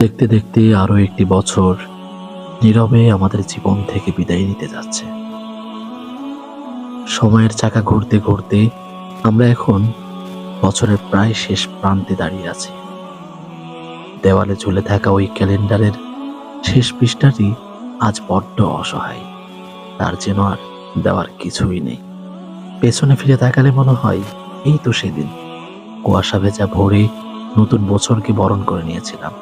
দেখতে দেখতে আরো একটি বছর নীরবে আমাদের জীবন থেকে বিদায় নিতে যাচ্ছে। সময়ের চাকা ঘুরতে ঘুরতে আমরা এখন বছরের প্রায় শেষ প্রান্তে দাঁড়িয়ে আছি। দেওয়ালে ঝুলে থাকা ওই ক্যালেন্ডারের শেষ পৃষ্ঠাটি আজ বড্ড অসহায়। তার যেন আর দেওয়ার কিছুই নেই। পেছনে ফিরে তাকালে মনে হয় এই তো সেদিন কুয়াশা ভেজা ভোরে নতুন বছরকে বরণ করে নিয়েছিলাম।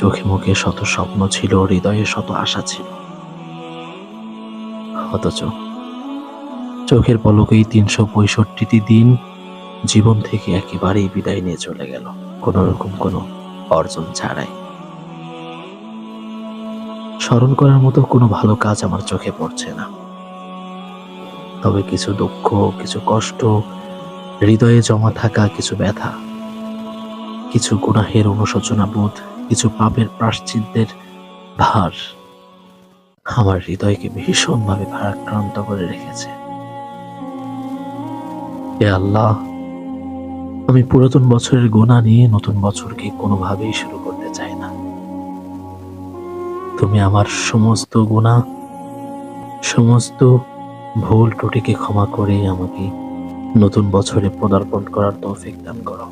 চোখে মুখে শত স্বপ্ন ছিল, হৃদয়ে শত আশা ছিল। অথচ চোখের পলকেই ৩৬৫টি দিন জীবন থেকে একেবারেই বিদায় নিয়ে চলে গেল, কোনো রকম কোনো অর্জন ছাড়াই। স্মরণ করার মতো কোনো ভালো কাজ আমার চোখে পড়ছে না। তবে কিছু দুঃখ, কিছু কষ্ট, হৃদয়ে জমা থাকা কিছু ব্যথা, কিছু গুনাহের অনুশোচনা বোধ, কিছু পাপের প্রায়শ্চিত্তের ভার আমার হৃদয়কে ভীষণভাবে ভারাক্রান্ত করে রেখেছে। হে আল্লাহ, আমি পুরাতন বছরের গুনাহ নিয়ে নতুন বছরকে কোনোভাবেই শুরু করতে চাই না। তুমি আমার সমস্ত গুনাহ, সমস্ত ভুল ত্রুটিকে ক্ষমা করে আমাকে নতুন বছরে পদার্পণ করার তৌফিক দান করো।